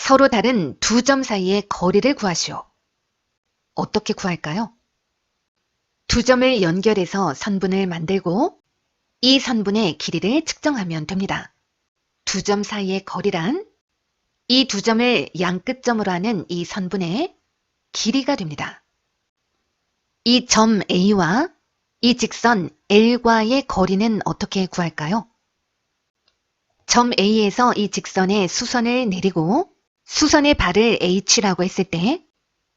서로 다른 두 점 사이의 거리를 구하시오. 어떻게 구할까요? 두 점을 연결해서 선분을 만들고 이 선분의 길이를 측정하면 됩니다. 두 점 사이의 거리란 이 두 점을 양끝점으로 하는 이 선분의 길이가 됩니다. 이 점 A와 이 직선 L과의 거리는 어떻게 구할까요? 점 A에서 이 직선의 수선을 내리고 수선의 발을 H라고 했을 때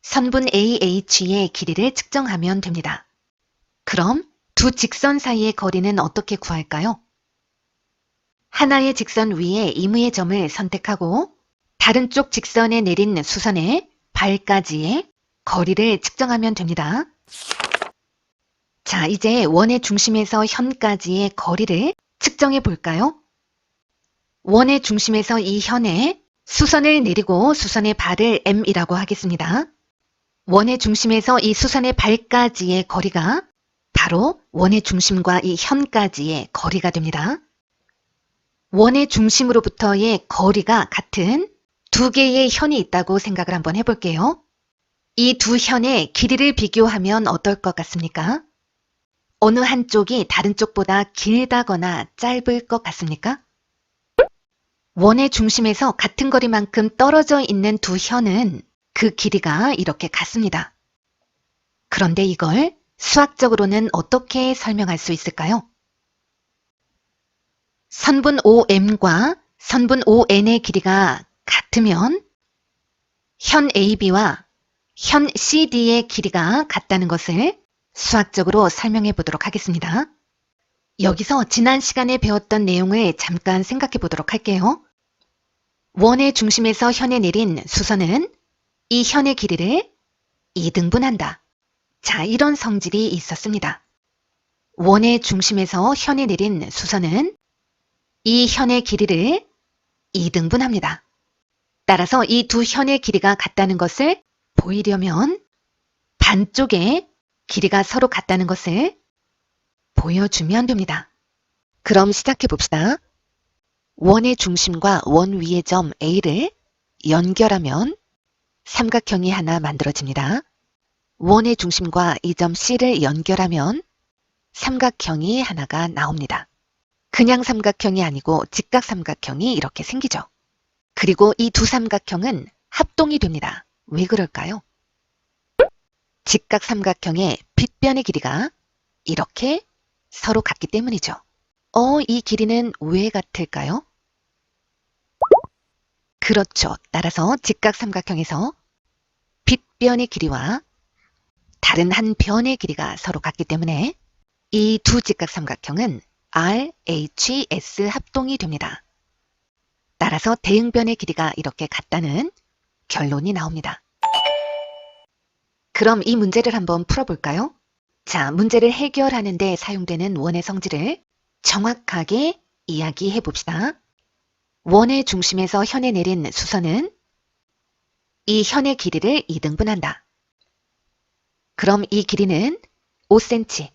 선분 AH의 길이를 측정하면 됩니다. 그럼 두 직선 사이의 거리는 어떻게 구할까요? 하나의 직선 위에 임의의 점을 선택하고 다른 쪽 직선에 내린 수선의 발까지의 거리를 측정하면 됩니다. 자, 이제 원의 중심에서 현까지의 거리를 측정해 볼까요? 원의 중심에서 이 현에 수선을 내리고 수선의 발을 M이라고 하겠습니다. 원의 중심에서 이 수선의 발까지의 거리가 바로 원의 중심과 이 현까지의 거리가 됩니다. 원의 중심으로부터의 거리가 같은 두 개의 현이 있다고 생각을 한번 해볼게요. 이 두 현의 길이를 비교하면 어떨 것 같습니까? 어느 한쪽이 다른 쪽보다 길다거나 짧을 것 같습니까? 원의 중심에서 같은 거리만큼 떨어져 있는 두 현은 그 길이가 이렇게 같습니다. 그런데 이걸 수학적으로는 어떻게 설명할 수 있을까요? 선분 OM과 선분 ON의 길이가 같으면 현 AB와 현 CD의 길이가 같다는 것을 수학적으로 설명해 보도록 하겠습니다. 여기서 지난 시간에 배웠던 내용을 잠깐 생각해 보도록 할게요. 원의 중심에서 현에 내린 수선은 이 현의 길이를 2등분한다. 자, 이런 성질이 있었습니다. 원의 중심에서 현에 내린 수선은 이 현의 길이를 2등분합니다. 따라서 이 두 현의 길이가 같다는 것을 보이려면 반쪽의 길이가 서로 같다는 것을 보여주면 됩니다. 그럼 시작해 봅시다. 원의 중심과 원 위의 점 A를 연결하면 삼각형이 하나 만들어집니다. 원의 중심과 이 점 C를 연결하면 삼각형이 하나가 나옵니다. 그냥 삼각형이 아니고 직각삼각형이 이렇게 생기죠. 그리고 이 두 삼각형은 합동이 됩니다. 왜 그럴까요? 직각삼각형의 빗변의 길이가 이렇게 서로 같기 때문이죠. 이 길이는 왜 같을까요? 그렇죠. 따라서 직각삼각형에서 빗변의 길이와 다른 한 변의 길이가 서로 같기 때문에 이 두 직각삼각형은 RHS 합동이 됩니다. 따라서 대응변의 길이가 이렇게 같다는 결론이 나옵니다. 그럼 이 문제를 한번 풀어볼까요? 자, 문제를 해결하는 데 사용되는 원의 성질을 정확하게 이야기해 봅시다. 원의 중심에서 현에 내린 수선은 이 현의 길이를 2등분한다. 그럼 이 길이는 5cm.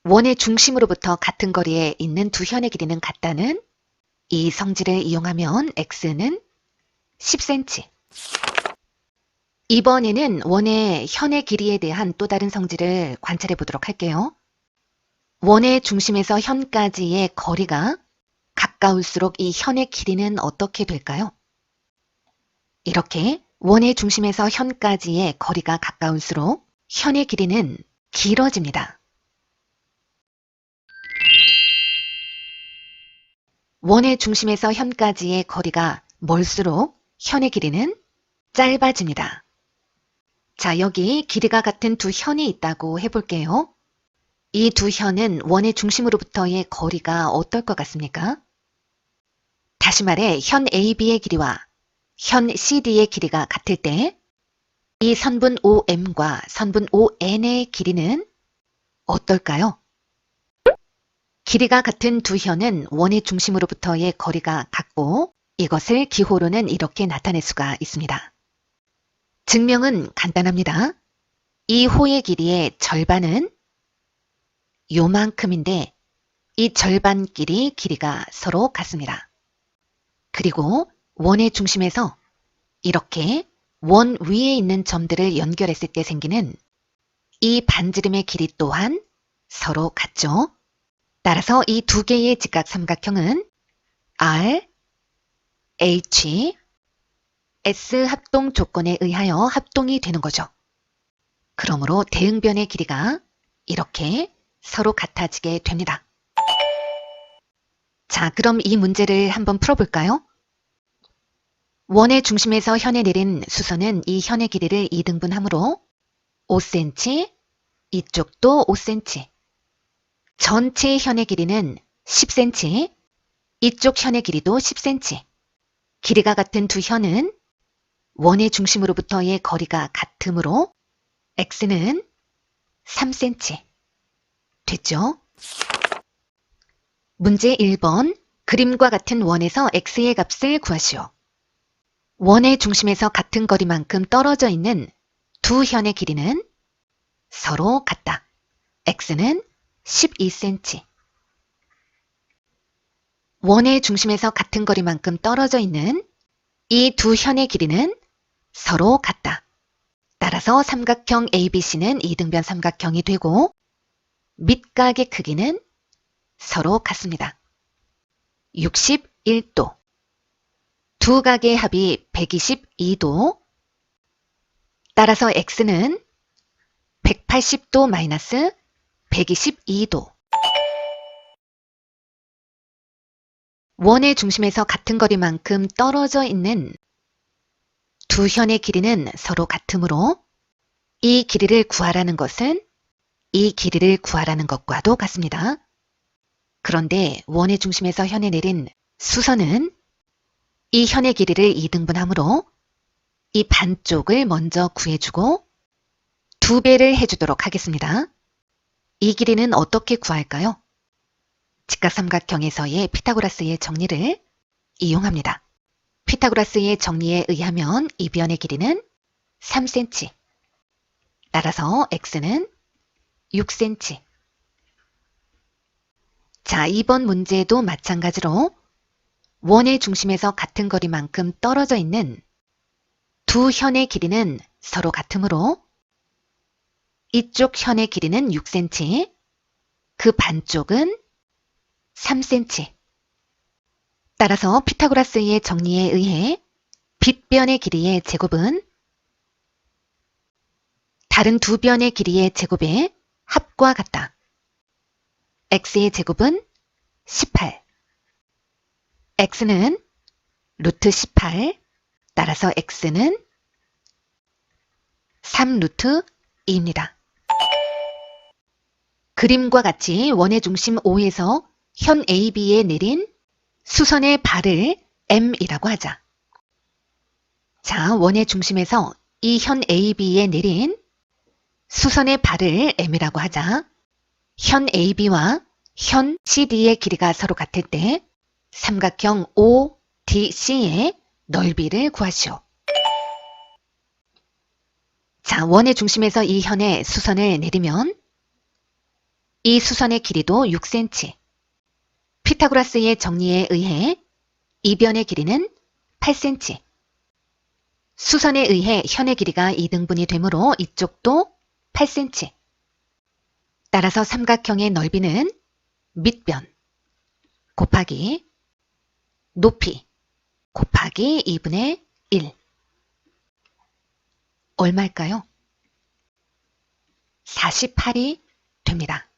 원의 중심으로부터 같은 거리에 있는 두 현의 길이는 같다는 이 성질을 이용하면 x는 10cm. 이번에는 원의 현의 길이에 대한 또 다른 성질을 관찰해 보도록 할게요. 원의 중심에서 현까지의 거리가 가까울수록 이 현의 길이는 어떻게 될까요? 이렇게 원의 중심에서 현까지의 거리가 가까울수록 현의 길이는 길어집니다. 원의 중심에서 현까지의 거리가 멀수록 현의 길이는 짧아집니다. 자, 여기 길이가 같은 두 현이 있다고 해볼게요. 이 두 현은 원의 중심으로부터의 거리가 어떨 것 같습니까? 다시 말해 현 AB의 길이와 현 CD의 길이가 같을 때 이 선분 OM과 선분 ON의 길이는 어떨까요? 길이가 같은 두 현은 원의 중심으로부터의 거리가 같고 이것을 기호로는 이렇게 나타낼 수가 있습니다. 증명은 간단합니다. 이 호의 길이의 절반은 요만큼인데 이 절반끼리 길이가 서로 같습니다. 그리고 원의 중심에서 이렇게 원 위에 있는 점들을 연결했을 때 생기는 이 반지름의 길이 또한 서로 같죠. 따라서 이 두 개의 직각삼각형은 R, H, S 합동 조건에 의하여 합동이 되는 거죠. 그러므로 대응변의 길이가 이렇게 서로 같아지게 됩니다. 자, 그럼 이 문제를 한번 풀어볼까요? 원의 중심에서 현에 내린 수선은 이 현의 길이를 2등분하므로 5cm, 이쪽도 5cm. 전체 현의 길이는 10cm, 이쪽 현의 길이도 10cm. 길이가 같은 두 현은 원의 중심으로부터의 거리가 같으므로 x는 3cm. 됐죠? 문제 1번. 그림과 같은 원에서 x의 값을 구하시오. 원의 중심에서 같은 거리만큼 떨어져 있는 두 현의 길이는 서로 같다. x는 12cm. 원의 중심에서 같은 거리만큼 떨어져 있는 이 두 현의 길이는 서로 같다. 따라서 삼각형 ABC는 이등변 삼각형이 되고 밑각의 크기는 서로 같습니다. 61도. 두 각의 합이 122도. 따라서 x는 180도 마이너스 122도. 원의 중심에서 같은 거리만큼 떨어져 있는 두 현의 길이는 서로 같으므로 이 길이를 구하라는 것은 이 길이를 구하라는 것과도 같습니다. 그런데 원의 중심에서 현에 내린 수선은 이 현의 길이를 2등분하므로 이 반쪽을 먼저 구해주고 2배를 해주도록 하겠습니다. 이 길이는 어떻게 구할까요? 직각삼각형에서의 피타고라스의 정리를 이용합니다. 피타고라스의 정리에 의하면 이 변의 길이는 3cm. 따라서 x는 6cm. 자, 이번 문제도 마찬가지로 원의 중심에서 같은 거리만큼 떨어져 있는 두 현의 길이는 서로 같으므로 이쪽 현의 길이는 6cm, 그 반쪽은 3cm. 따라서 피타고라스의 정리에 의해 빗변의 길이의 제곱은 다른 두 변의 길이의 제곱의 합과 같다. x의 제곱은 18. x는 루트 18. 따라서 x는 3 루트 2입니다. 그림과 같이 원의 중심 O에서 현 AB에 내린 수선의 발을 M이라고 하자. 자, 원의 중심에서 이 현 AB에 내린 수선의 발을 M이라고 하자. 현 AB와 현 CD의 길이가 서로 같을 때 삼각형 ODC의 넓이를 구하시오. 자, 원의 중심에서 이 현에 수선을 내리면 이 수선의 길이도 6cm. 피타고라스의 정리에 의해 이 변의 길이는 8cm. 수선에 의해 현의 길이가 2등분이 되므로 이쪽도 8cm. 따라서 삼각형의 넓이는 밑변 곱하기 높이 곱하기 2분의 1. 얼마일까요? 48이 됩니다.